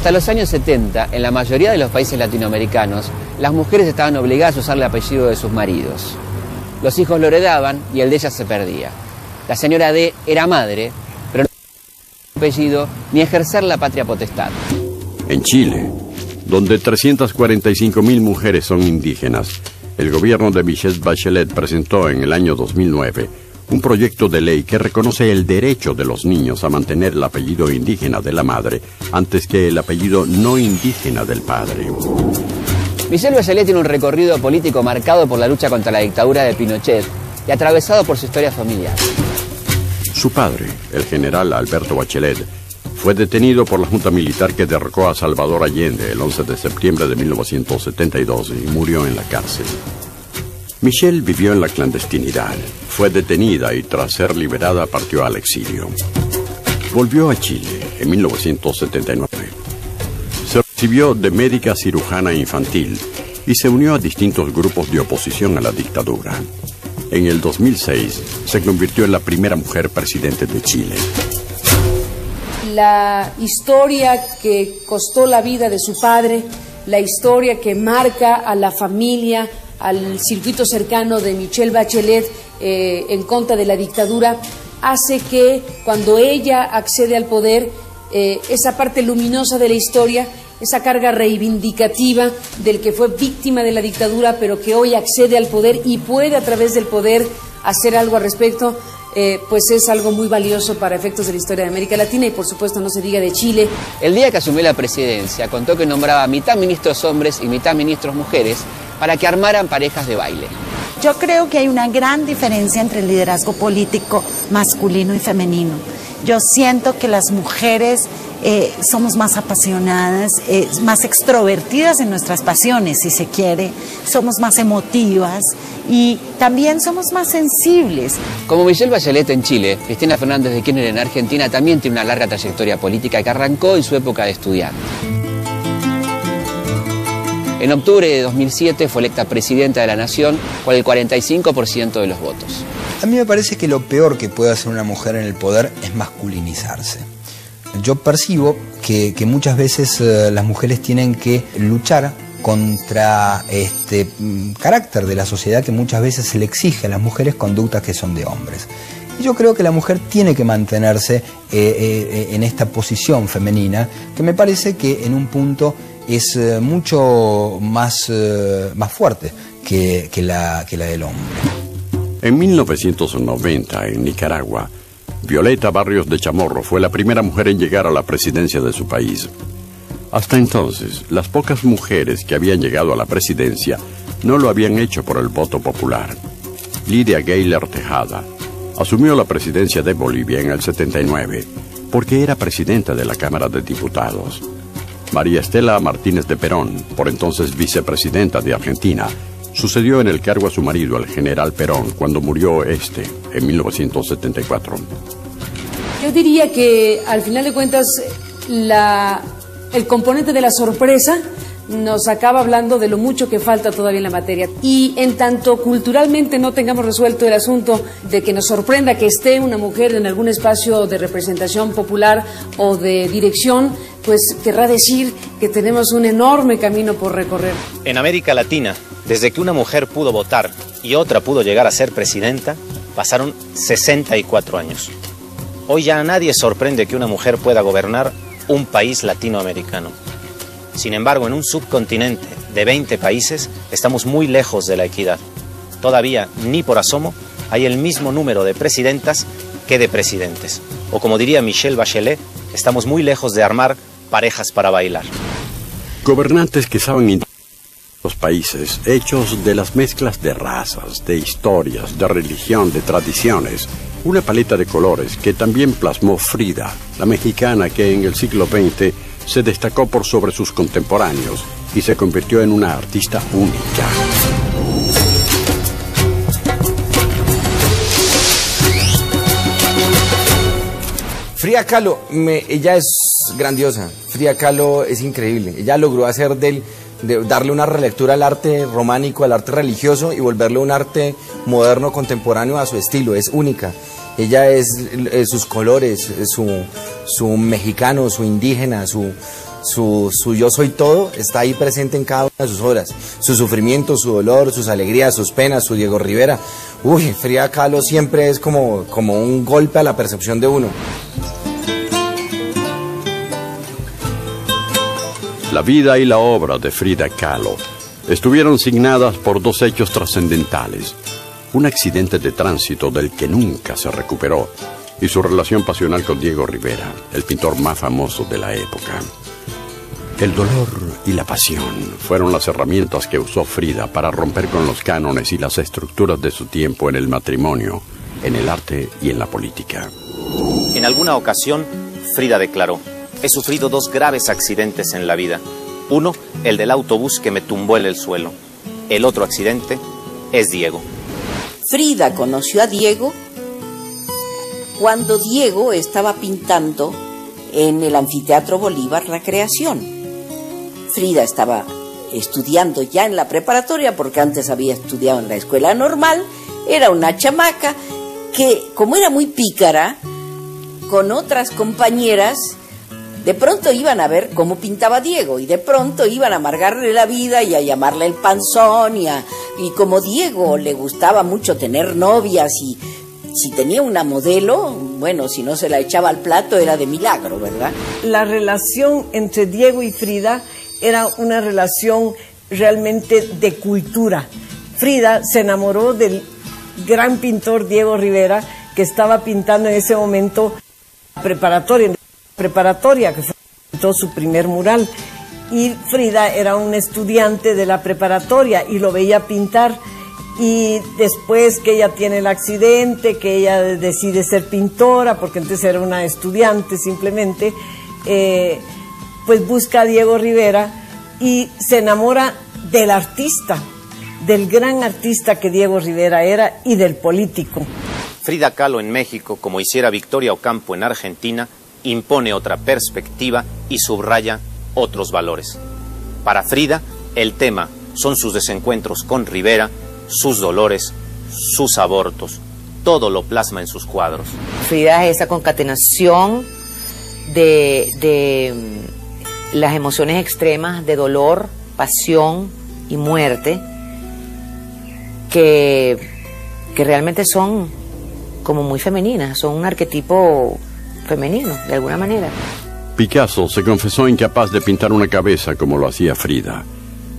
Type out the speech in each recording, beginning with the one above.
Hasta los años 70, en la mayoría de los países latinoamericanos, las mujeres estaban obligadas a usar el apellido de sus maridos. Los hijos lo heredaban y el de ellas se perdía. La señora D era madre, pero no tenía apellido ni ejercer la patria potestad. En Chile, donde 345.000 mujeres son indígenas, el gobierno de Michelle Bachelet presentó en el año 2009 un proyecto de ley que reconoce el derecho de los niños a mantener el apellido indígena de la madre antes que el apellido no indígena del padre. Michelle Bachelet tiene un recorrido político marcado por la lucha contra la dictadura de Pinochet y atravesado por su historia familiar. Su padre, el general Alberto Bachelet, fue detenido por la junta militar que derrocó a Salvador Allende el 11 de septiembre de 1972 y murió en la cárcel. Michelle vivió en la clandestinidad, fue detenida y tras ser liberada partió al exilio. Volvió a Chile en 1979. Se recibió de médica cirujana infantil y se unió a distintos grupos de oposición a la dictadura. En el 2006 se convirtió en la primera mujer presidente de Chile. La historia que costó la vida de su padre, la historia que marca a la familia, al circuito cercano de Michelle Bachelet en contra de la dictadura, hace que cuando ella accede al poder, esa parte luminosa de la historia, esa carga reivindicativa del que fue víctima de la dictadura, pero que hoy accede al poder y puede a través del poder hacer algo al respecto, pues es algo muy valioso para efectos de la historia de América Latina y por supuesto no se diga de Chile. El día que asumió la presidencia contó que nombraba mitad ministros hombres y mitad ministros mujeres para que armaran parejas de baile. Yo creo que hay una gran diferencia entre el liderazgo político masculino y femenino. Yo siento que las mujeres somos más apasionadas, más extrovertidas en nuestras pasiones, si se quiere, somos más emotivas y también somos más sensibles. Como Michelle Bachelet en Chile, Cristina Fernández de Kirchner en Argentina también tiene una larga trayectoria política que arrancó en su época de estudiante. En octubre de 2007 fue electa presidenta de la Nación con el 45% de los votos. A mí me parece que lo peor que puede hacer una mujer en el poder es masculinizarse. Yo percibo que muchas veces las mujeres tienen que luchar contra este carácter de la sociedad que muchas veces se le exige a las mujeres conductas que son de hombres. Y yo creo que la mujer tiene que mantenerse en esta posición femenina, que me parece que en un punto es mucho más fuerte que la del hombre. En 1990, en Nicaragua, Violeta Barrios de Chamorro fue la primera mujer en llegar a la presidencia de su país. Hasta entonces, las pocas mujeres que habían llegado a la presidencia no lo habían hecho por el voto popular. Lidia Gayler Tejada asumió la presidencia de Bolivia en el 79 porque era presidenta de la Cámara de Diputados. María Estela Martínez de Perón, por entonces vicepresidenta de Argentina, sucedió en el cargo a su marido, el general Perón, cuando murió en 1974. Yo diría que al final de cuentas el componente de la sorpresa nos acaba hablando de lo mucho que falta todavía en la materia. Y en tanto culturalmente no tengamos resuelto el asunto de que nos sorprenda que esté una mujer en algún espacio de representación popular o de dirección, pues querrá decir que tenemos un enorme camino por recorrer. En América Latina, desde que una mujer pudo votar y otra pudo llegar a ser presidenta, pasaron 64 años. Hoy ya a nadie sorprende que una mujer pueda gobernar un país latinoamericano. Sin embargo, en un subcontinente de 20 países estamos muy lejos de la equidad. Todavía, ni por asomo, hay el mismo número de presidentas que de presidentes. O como diría Michelle Bachelet, estamos muy lejos de armar parejas para bailar. Gobernantes que saben los países, hechos de las mezclas de razas, de historias, de religión, de tradiciones, una paleta de colores que también plasmó Frida, la mexicana que en el siglo XX se destacó por sobre sus contemporáneos y se convirtió en una artista única. Frida Kahlo, ella es grandiosa. Frida Kahlo es increíble. Ella logró hacer darle una relectura al arte románico, al arte religioso y volverlo un arte moderno, contemporáneo a su estilo. Es única. Ella es sus colores, su mexicano, su indígena, su yo soy todo, está ahí presente en cada una de sus obras. Su sufrimiento, su dolor, sus alegrías, sus penas, su Diego Rivera. Uy, Frida Kahlo siempre es como un golpe a la percepción de uno. La vida y la obra de Frida Kahlo estuvieron signadas por dos hechos trascendentales: un accidente de tránsito del que nunca se recuperó y su relación pasional con Diego Rivera, el pintor más famoso de la época. El dolor y la pasión fueron las herramientas que usó Frida para romper con los cánones y las estructuras de su tiempo en el matrimonio, en el arte y en la política. En alguna ocasión, Frida declaró: he sufrido dos graves accidentes en la vida. Uno, el del autobús que me tumbó en el suelo. El otro accidente es Diego. Frida conoció a Diego cuando Diego estaba pintando en el Anfiteatro Bolívar La Creación. Frida estaba estudiando ya en la preparatoria, porque antes había estudiado en la escuela normal. Era una chamaca que, como era muy pícara, con otras compañeras, de pronto iban a ver cómo pintaba Diego, y de pronto iban a amargarle la vida y a llamarle el panzón, y como Diego le gustaba mucho tener novias, y si tenía una modelo, bueno, si no se la echaba al plato era de milagro, ¿verdad? La relación entre Diego y Frida era una relación realmente de cultura. Frida se enamoró del gran pintor Diego Rivera, que estaba pintando en ese momento preparatoria, que fue su primer mural. Y Frida era una estudiante de la preparatoria y lo veía pintar. Y después que ella tiene el accidente, que ella decide ser pintora, porque entonces era una estudiante simplemente, pues busca a Diego Rivera y se enamora del artista, del gran artista que Diego Rivera era, y del político. Frida Kahlo en México, como hiciera Victoria Ocampo en Argentina, impone otra perspectiva y subraya otros valores. Para Frida, el tema son sus desencuentros con Rivera, sus dolores, sus abortos. Todo lo plasma en sus cuadros. Frida es esa concatenación de las emociones extremas de dolor, pasión y muerte, que realmente son como muy femeninas, son un arquetipo femenino, de alguna manera. Picasso se confesó incapaz de pintar una cabeza como lo hacía Frida.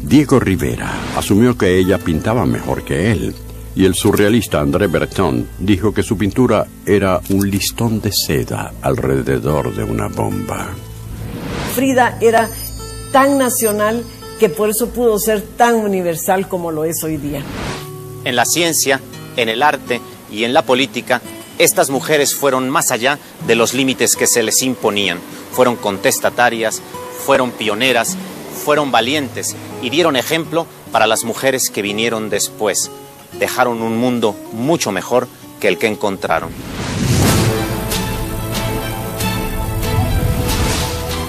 Diego Rivera asumió que ella pintaba mejor que él, y el surrealista André Breton dijo que su pintura era un listón de seda alrededor de una bomba. Frida era tan nacional que por eso pudo ser tan universal como lo es hoy día. En la ciencia, en el arte y en la política, estas mujeres fueron más allá de los límites que se les imponían. Fueron contestatarias, fueron pioneras, fueron valientes y dieron ejemplo para las mujeres que vinieron después. Dejaron un mundo mucho mejor que el que encontraron.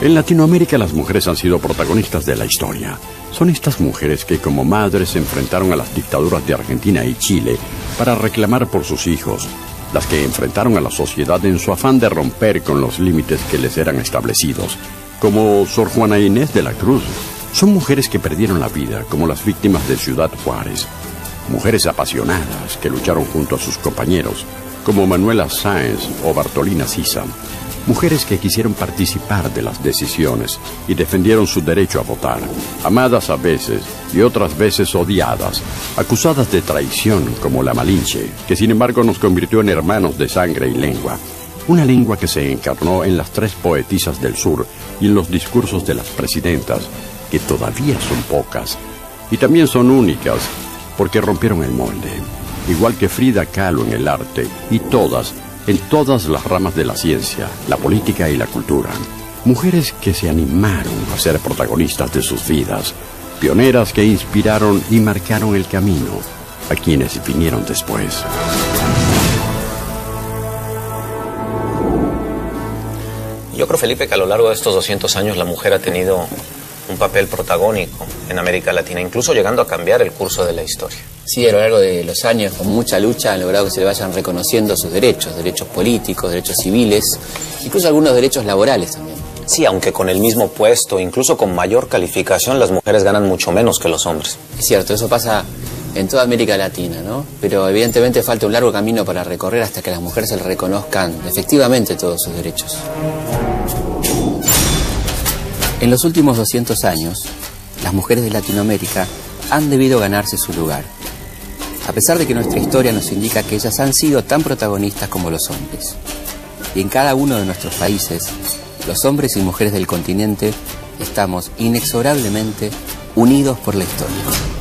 En Latinoamérica las mujeres han sido protagonistas de la historia. Son estas mujeres que como madres se enfrentaron a las dictaduras de Argentina y Chile para reclamar por sus hijos, las que enfrentaron a la sociedad en su afán de romper con los límites que les eran establecidos, como Sor Juana Inés de la Cruz. Son mujeres que perdieron la vida, como las víctimas de Ciudad Juárez. Mujeres apasionadas que lucharon junto a sus compañeros, como Manuela Sáenz o Bartolina Sisa. Mujeres que quisieron participar de las decisiones y defendieron su derecho a votar. Amadas a veces y otras veces odiadas, acusadas de traición como la Malinche, que sin embargo nos convirtió en hermanos de sangre y lengua. Una lengua que se encarnó en las tres poetisas del sur y en los discursos de las presidentas, que todavía son pocas y también son únicas porque rompieron el molde, igual que Frida Kahlo en el arte y en todas las ramas de la ciencia, la política y la cultura. Mujeres que se animaron a ser protagonistas de sus vidas, pioneras que inspiraron y marcaron el camino a quienes vinieron después. Yo creo, Felipe, que a lo largo de estos 200 años la mujer ha tenido un papel protagónico en América Latina, incluso llegando a cambiar el curso de la historia. Sí, a lo largo de los años, con mucha lucha, han logrado que se le vayan reconociendo sus derechos, derechos políticos, derechos civiles, incluso algunos derechos laborales también. Sí, aunque con el mismo puesto, incluso con mayor calificación, las mujeres ganan mucho menos que los hombres. Es cierto, eso pasa en toda América Latina, ¿no? Pero evidentemente falta un largo camino para recorrer hasta que a las mujeres se les reconozcan efectivamente todos sus derechos. En los últimos 200 años, las mujeres de Latinoamérica han debido ganarse su lugar, a pesar de que nuestra historia nos indica que ellas han sido tan protagonistas como los hombres. Y en cada uno de nuestros países, los hombres y mujeres del continente estamos inexorablemente unidos por la historia.